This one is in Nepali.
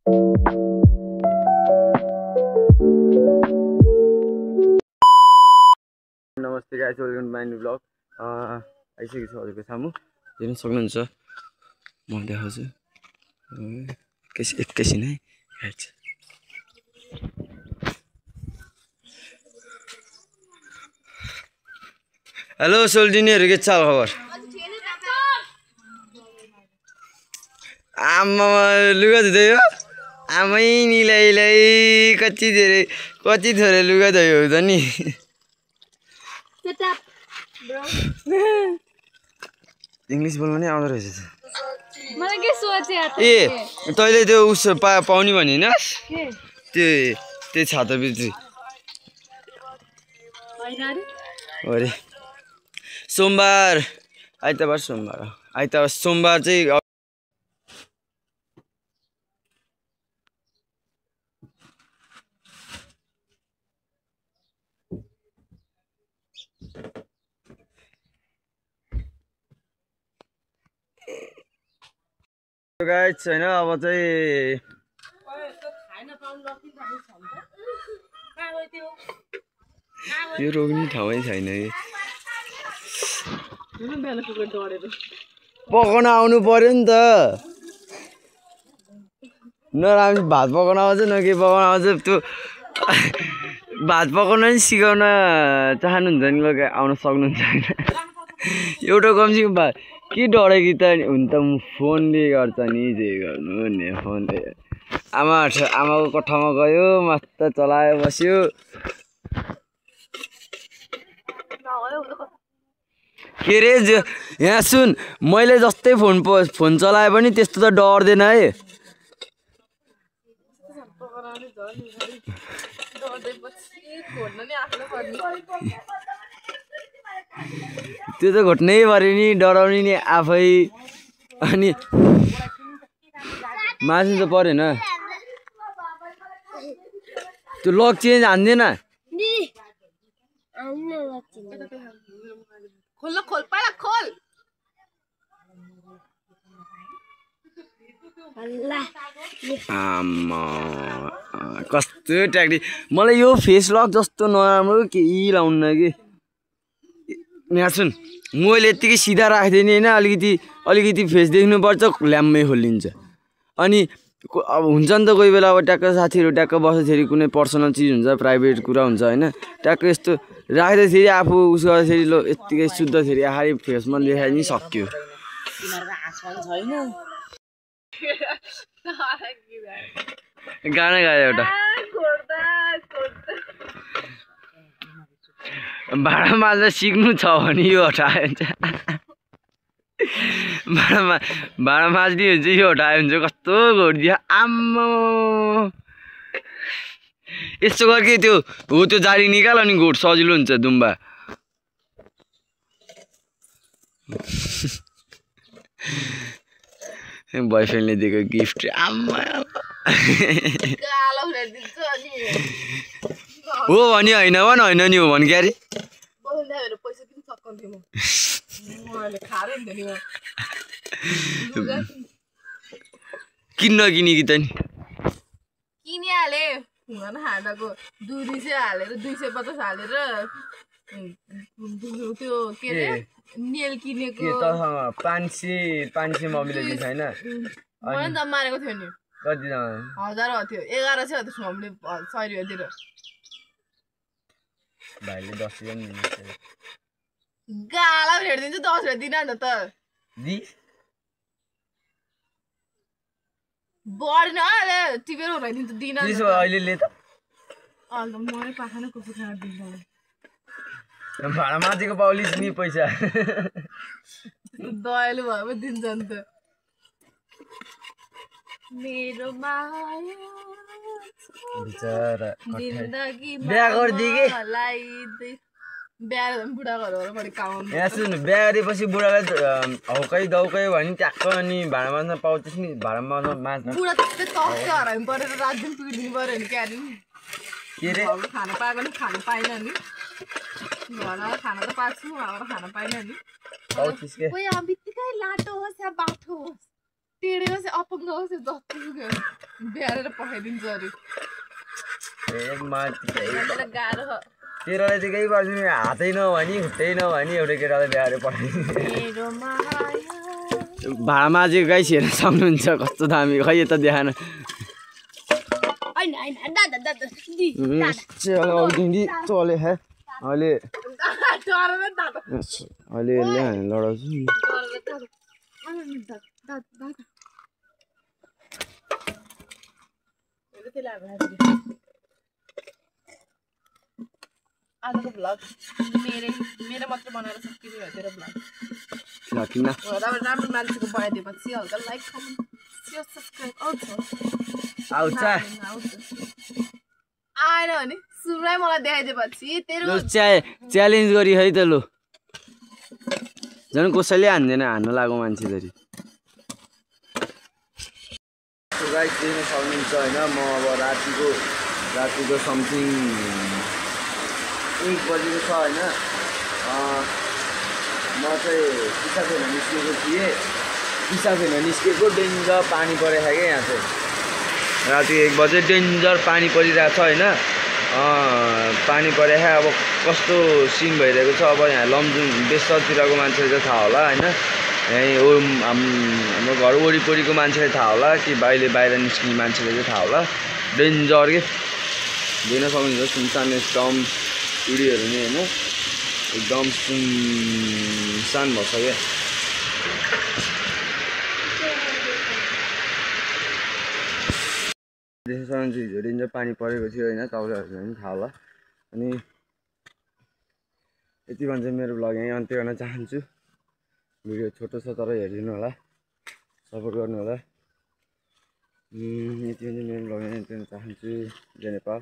नमस्ते guys, welcome to my new blog. आइसकेको छु हजुरको सामु, हेर्न सक्नुहुन्छ। म देखाउँछु एकैछिन है। हेलो सोल्जिनीहरू, के छ खबर? आमा लुगा धुँदै हो? आमै निलाई कति थोरै लुगा धोयो त नि। इंग्लिश बोल्नु नै आउँदो रहेछ। मलाई के सोचे ए तैँले त्यो उस पाउने भने हैन त्यो छात्रवृत्ति अरे सोमबार आइतबार सोमबार चाहिँ गाइस हैन। अब चाहिँ यो रोक्ने ठाउँै छैन कि पकाउन आउनु पर्यो नि त। न राम्ररी भात पकाउन आउँछ न के पकाउन आउँछ। त्यो भात पकाउन नि सिकाउन चाहनुहुन्छ नि लोक आउन सक्नुहुन्छ हैन। एउटा कमसेकम भात के डढ्यो कि त हुन त फोनले गर्छ नि जे गर्नु नि फोनले। आमाको कोठामा गयो, मस्त चलायो बस्यो। के रे यहाँ सुन, मैले जस्तै फोन चलाए पनि त्यस्तो त डर्दैन है। त्यो त घोट्नै पर्यो नि, डराउने नि आफै। अनि मास्नु त परेन। त्यो लक चेन्ज हान्दैन। कस्तो ट्याक्टी। मलाई यो फेस लक जस्तो नराम्रो केही लाउन्न कि। यहाँ सुन, मैले यत्तिकै सिधा राख्दैन होइन, अलिकति फेस देख्नुपर्छ, ल्याम्मै खोलिन्छ। अनि अब हुन्छ नि त कोही बेला अब ट्याक्क साथीहरू ट्याक्क बस्दाखेरि कुनै पर्सनल चिज हुन्छ, प्राइभेट कुरा हुन्छ होइन, ट्याक्क यस्तो राख्दाखेरि आफू उस गर्दाखेरि यत्तिकै सुत्दाखेरि आखरी फेसमा देखाइ नि सक्यो। गाना गायो एउटा भाँडा माझ्दा सिक्नु छ भने यो हटायो हुन्छ। भाँडा माझ्ने हुन्छ यो हटायो हुन्छ। कस्तो घोडिदियो आम्मा। यस्तो गर्के त्यो हो, त्यो जाली निकाल अनि घोड सजिलो हुन्छ दुम्बा। बोयफ्रेन्डले दिएको गिफ्ट आम्मा हो भने होइन होइन नि हो भने क्यारे किन्न किने कि त नि किनिहाले खाँदाको 200 हालेर 250 हालेर त्यो के रे नेल किनेको 500 मम्मीले छैन मैले त मारेको थियो नि। कति 1000 हो थियो, 1100 हो त्यसको मम्मीले 100 रुपैयाँ दिएर। भाइले 10 रुपैयाँ नि गाला भेट्दिन्छु 10 रुपैयाँ दिन नि त दि बढ्न अहिले टिपेर उठाइदिन्छु दिन नि त्यसो अहिले ले त अन्त मरे पाखाना कुसु खाना दिन्छ। भाडा माझेको पाउलिस नि पैसा दयालु भयो भने दिन्छ नि त। मेरो माया बिचारा जिन्दगी बिहा गरिदिए के बिहा बुढा घर बढी काउनु। यहाँ सुन, बिहा गरेपछि बुढालाई हौकै दौकै भने ट्याक्क अनि भाडा माझ्न पाउँछस् नि। भाडा माझ्न बुढा त्यस्तै तक्क हराउनु परेर रात दिन पुगिदिनु पऱ्यो नि क्यारी के रे खाना पाएको नि खानु पाएन नि। घरमा खाना त पाएको छु, खाना पाएन नि। पाउँछस् के कोही अब बित्तिकै लाटो होस् या बाठो होस् टेढेको चाहिँ अपङ्ग होस् जस्तो सुकै बिहारेर पठाइदिन्छु अरे मलाई गाह्रो छ तेरोलाई चाहिँ केही गर्छु नि हातै नभनी खुट्टै नभनी एउटा केटालाई बिहाएर पठाइदिनु भाडामा चाहिँ गाइस हेर्न सक्नुहुन्छ कस्तो दामी खै यता देखाएन चले है अहिले अहिले लडाउँछु आजको भ्लग मेरो मात्र बनाएर सकिदियो तेरो भ्लग किन राम्रो मान्छेको बनाइदिएपछि हल्का लाइक कमेन्ट सेयर सब्सक्राइब आउँछ आएन भने सुरुमै मलाई देखाइदिएपछि तेरो च्यालेन्ज गरी है त लु झन् कसैले हान्दैन हान्न लाग्यो मान्छे जरी गाइस देख्न सक्नुहुन्छ होइन म अब रातिको समथिङ 1 बजेको छ होइन म चाहिँ पिसा फेर्न निस्केको थिएँ पिसा फेर्न निस्केको डेन्जर पानी परेको छ क्या यहाँ चाहिँ राति 1 बजे डेन्जर पानी परिरहेको छ होइन पानी परेको अब कस्तो सिन भइरहेको छ अब यहाँ लमजुङ बेस्तरतिरको मान्छेले चाहिँ थाहा होला होइन यहीँ हाम्रो घर वरिपरिको मान्छेले थाहा होला कि बाहिर निस्किने मान्छेले चाहिँ थाहा होला डेन्जर के देख्न सक्नुहुन्छ सुनसान एकदम पिँढीहरू नि होइन एकदम सुनसान भएको छ क्या देख्न सक्नुहुन्छ हिजो डेन्जर पानी परेको थियो होइन तपाईँहरूलाई पनि थाहा होला अनि यति भन्छ मेरो भ्लग यहीँ अन्त्य गर्न चाहन्छु भिडियो छोटो छ तर हेरिदिनु होला सपोर्ट गर्नु होला यति भन्छ मेरो भ्लग यहीँ अन्त्य गर्न चाहन्छु जय नेपाल